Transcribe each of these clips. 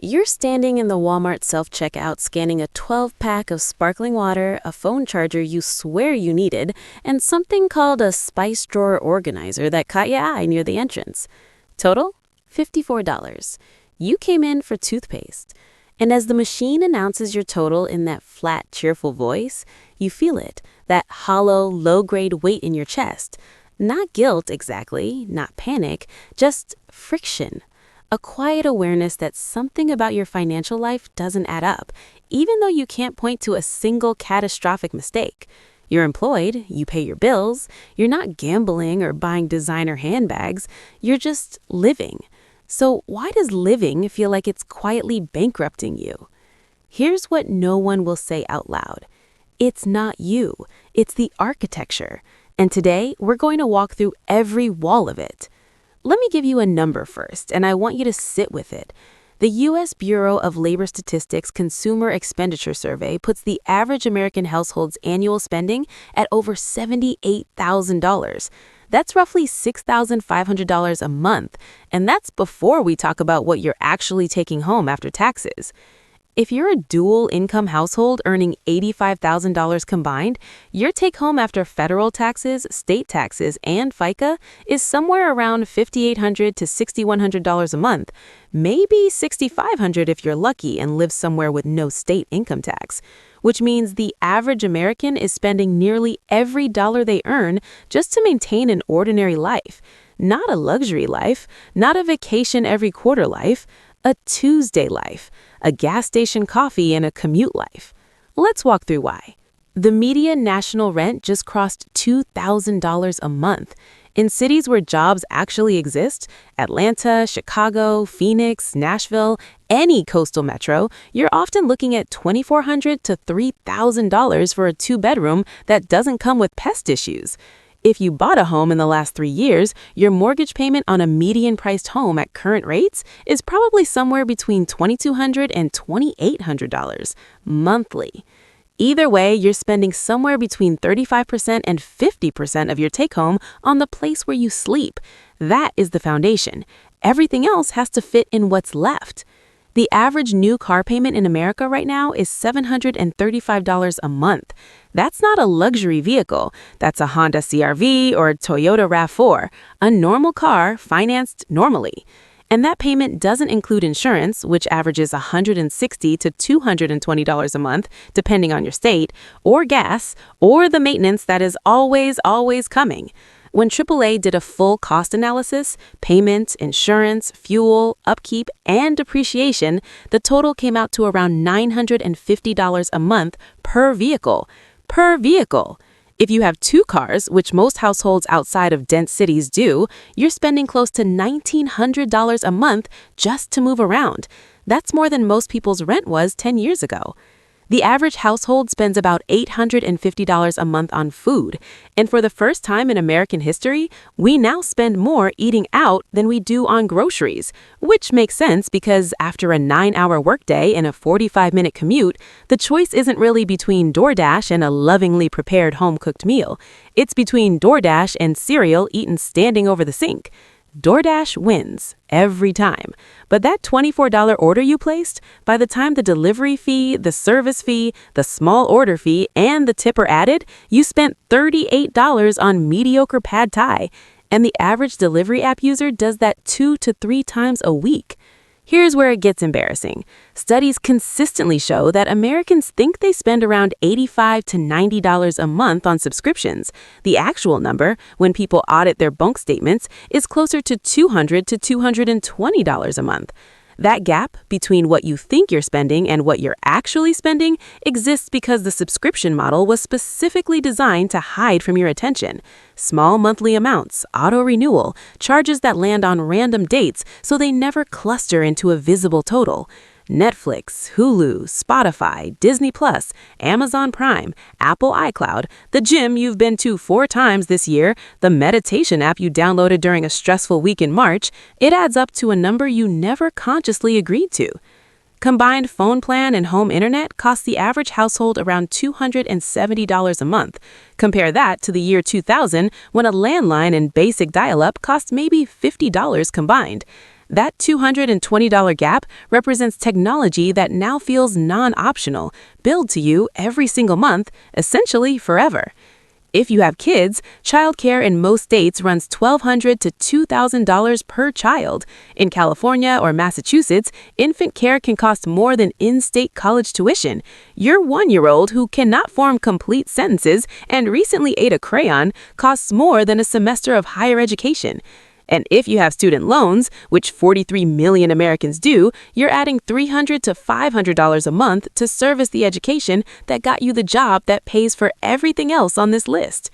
You're standing in the Walmart self-checkout scanning a 12-pack of sparkling water, a phone charger you swear you needed, and something called a spice drawer organizer that caught your eye near the entrance. Total? $54. You came in for toothpaste. And as the machine announces your total in that flat, cheerful voice, you feel it, that hollow, low-grade weight in your chest. Not guilt, exactly, not panic, just friction. A quiet awareness that something about your financial life doesn't add up, even though you can't point to a single catastrophic mistake. You're employed, you pay your bills, you're not gambling or buying designer handbags, you're just living. So why does living feel like it's quietly bankrupting you? Here's what no one will say out loud. It's not you, it's the architecture. And today, we're going to walk through every wall of it. Let me give you a number first, and I want you to sit with it. The U.S. Bureau of Labor Statistics Consumer Expenditure Survey puts the average American household's annual spending at over $78,000. That's roughly $6,500 a month, and that's before we talk about what you're actually taking home after taxes. If you're a dual-income household earning $85,000 combined, your take-home after federal taxes, state taxes, and FICA is somewhere around $5,800 to $6,100 a month, maybe $6,500 if you're lucky and live somewhere with no state income tax, which means the average American is spending nearly every dollar they earn just to maintain an ordinary life. Not a luxury life, not a vacation every quarter life, a Tuesday life, a gas station coffee, and a commute life. Let's walk through why. The median national rent just crossed $2,000 a month. In cities where jobs actually exist, Atlanta, Chicago, Phoenix, Nashville, any coastal metro, you're often looking at $2,400 to $3,000 for a two-bedroom that doesn't come with pest issues. If you bought a home in the last 3 years, your mortgage payment on a median-priced home at current rates is probably somewhere between $2,200 and $2,800 monthly. Either way, you're spending somewhere between 35% and 50% of your take-home on the place where you sleep. That is the foundation. Everything else has to fit in what's left. The average new car payment in America right now is $735 a month. That's not a luxury vehicle. That's a Honda CR-V or a Toyota RAV4, a normal car financed normally. And that payment doesn't include insurance, which averages $160 to $220 a month, depending on your state, or gas, or the maintenance that is always coming. When AAA did a full cost analysis, payment, insurance, fuel, upkeep, and depreciation, the total came out to around $950 a month per vehicle. Per vehicle! If you have two cars, which most households outside of dense cities do, you're spending close to $1,900 a month just to move around. That's more than most people's rent was 10 years ago. The average household spends about $850 a month on food, and for the first time in American history, we now spend more eating out than we do on groceries, which makes sense because after a 9-hour workday and a 45-minute commute, the choice isn't really between DoorDash and a lovingly prepared home-cooked meal. It's between DoorDash and cereal eaten standing over the sink. DoorDash wins every time. But that $24 order you placed, by the time the delivery fee, the service fee, the small order fee, and the tip are added, you spent $38 on mediocre pad thai. And the average delivery app user does that 2 to 3 times a week. Here's where it gets embarrassing. Studies consistently show that Americans think they spend around $85 to $90 a month on subscriptions. The actual number, when people audit their bank statements, is closer to $200 to $220 a month. That gap between what you think you're spending and what you're actually spending exists because the subscription model was specifically designed to hide from your attention. Small monthly amounts, auto-renewal, charges that land on random dates so they never cluster into a visible total. Netflix, Hulu, Spotify, Disney+, Amazon Prime, Apple iCloud, the gym you've been to 4 times this year, the meditation app you downloaded during a stressful week in March, it adds up to a number you never consciously agreed to. Combined phone plan and home internet costs the average household around $270 a month. Compare that to the year 2000 when a landline and basic dial-up cost maybe $50 combined. That $220 gap represents technology that now feels non-optional, billed to you every single month, essentially forever. If you have kids, childcare in most states runs $1,200 to $2,000 per child. In California or Massachusetts, infant care can cost more than in-state college tuition. Your 1-year-old who cannot form complete sentences and recently ate a crayon costs more than a semester of higher education. And if you have student loans, which 43 million Americans do, you're adding $300 to $500 a month to service the education that got you the job that pays for everything else on this list.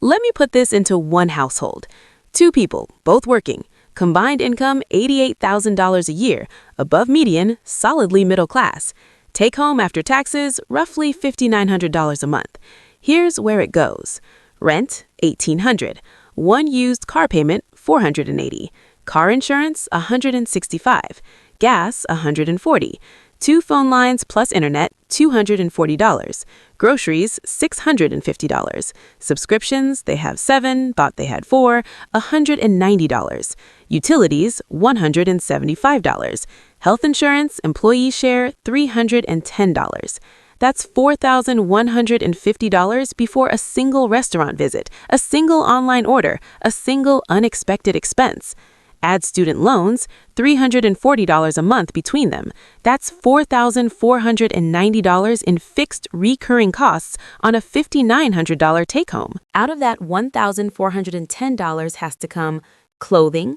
Let me put this into one household. 2 people, both working. Combined income $88,000 a year, above median, solidly middle class. Take home after taxes, roughly $5,900 a month. Here's where it goes. Rent, $1,800. One used car payment, $480. Car insurance, $165. Gas, $140. 2 phone lines plus internet, $240. Groceries, $650. Subscriptions, they have 7, thought they had 4, $190. Utilities, $175. Health insurance, employee share, $310. That's $4,150 before a single restaurant visit, a single online order, a single unexpected expense. Add student loans, $340 a month between them. That's $4,490 in fixed recurring costs on a $5,900 take-home. Out of that, $1,410 has to come clothing,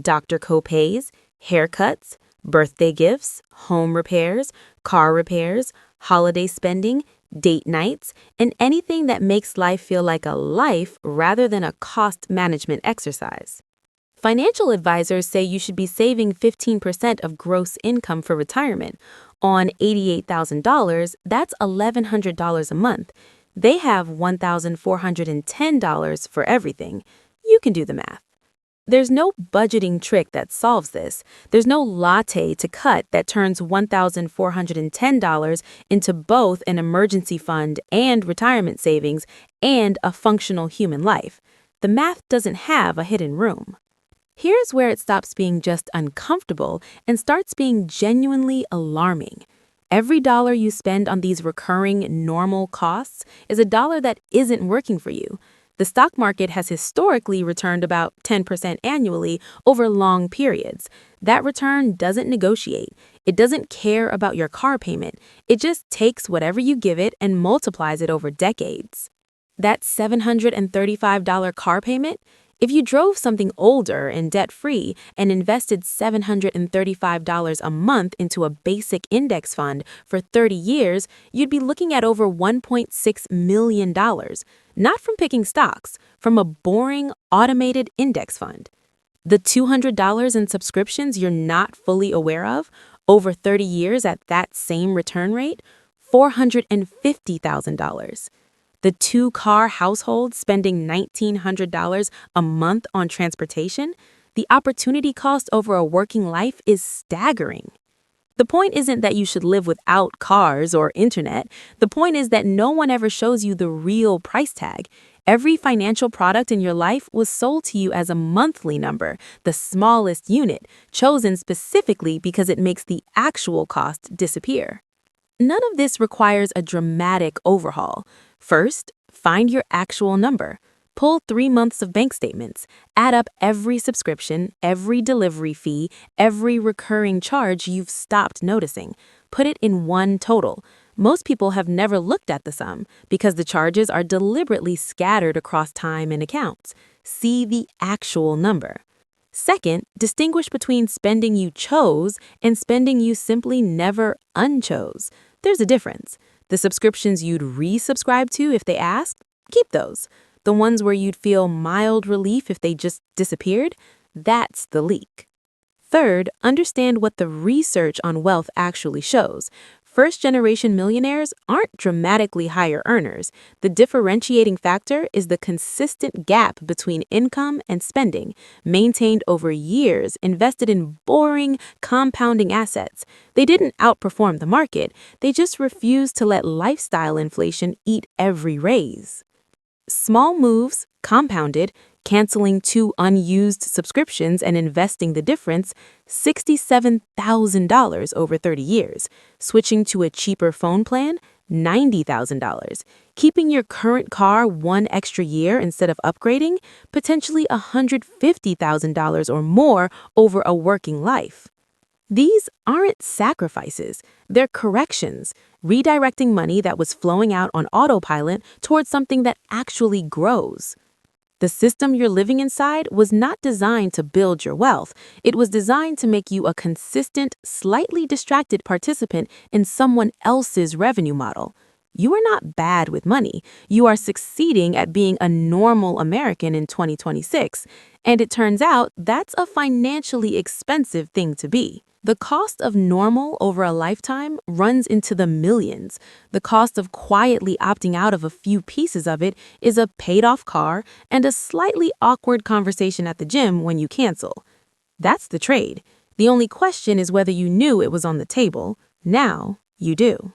doctor copays, haircuts, birthday gifts, home repairs, car repairs, holiday spending, date nights, and anything that makes life feel like a life rather than a cost management exercise. Financial advisors say you should be saving 15% of gross income for retirement. On $88,000, that's $1,100 a month. They have $1,410 for everything. You can do the math. There's no budgeting trick that solves this. There's no latte to cut that turns $1,410 into both an emergency fund and retirement savings and a functional human life. The math doesn't have a hidden room. Here's where it stops being just uncomfortable and starts being genuinely alarming. Every dollar you spend on these recurring normal costs is a dollar that isn't working for you. The stock market has historically returned about 10% annually over long periods. That return doesn't negotiate. It doesn't care about your car payment. It just takes whatever you give it and multiplies it over decades. That $735 car payment? If you drove something older and debt-free and invested $735 a month into a basic index fund for 30 years, you'd be looking at over $1.6 million. Not from picking stocks, from a boring, automated index fund. The $200 in subscriptions you're not fully aware of, over 30 years at that same return rate, $450,000. The 2-car household spending $1,900 a month on transportation, the opportunity cost over a working life is staggering. The point isn't that you should live without cars or internet. The point is that no one ever shows you the real price tag. Every financial product in your life was sold to you as a monthly number, the smallest unit, chosen specifically because it makes the actual cost disappear. None of this requires a dramatic overhaul. First, find your actual number. Pull 3 months of bank statements. Add up every subscription, every delivery fee, every recurring charge you've stopped noticing. Put it in one total. Most people have never looked at the sum because the charges are deliberately scattered across time and accounts. See the actual number. Second, distinguish between spending you chose and spending you simply never unchose. There's a difference. The subscriptions you'd resubscribe to if they asked, keep those. The ones where you'd feel mild relief if they just disappeared, that's the leak. Third, understand what the research on wealth actually shows. First-generation millionaires aren't dramatically higher earners. The differentiating factor is the consistent gap between income and spending, maintained over years, invested in boring, compounding assets. They didn't outperform the market. They just refused to let lifestyle inflation eat every raise. Small moves, compounded, Canceling 2 unused subscriptions and investing the difference, $67,000 over 30 years. Switching to a cheaper phone plan, $90,000. Keeping your current car 1 extra year instead of upgrading, potentially $150,000 or more over a working life. These aren't sacrifices, they're corrections, redirecting money that was flowing out on autopilot towards something that actually grows. The system you're living inside was not designed to build your wealth. It was designed to make you a consistent, slightly distracted participant in someone else's revenue model. You are not bad with money. You are succeeding at being a normal American in 2026. And it turns out that's a financially expensive thing to be. The cost of normal over a lifetime runs into the millions. The cost of quietly opting out of a few pieces of it is a paid-off car and a slightly awkward conversation at the gym when you cancel. That's the trade. The only question is whether you knew it was on the table. Now, you do.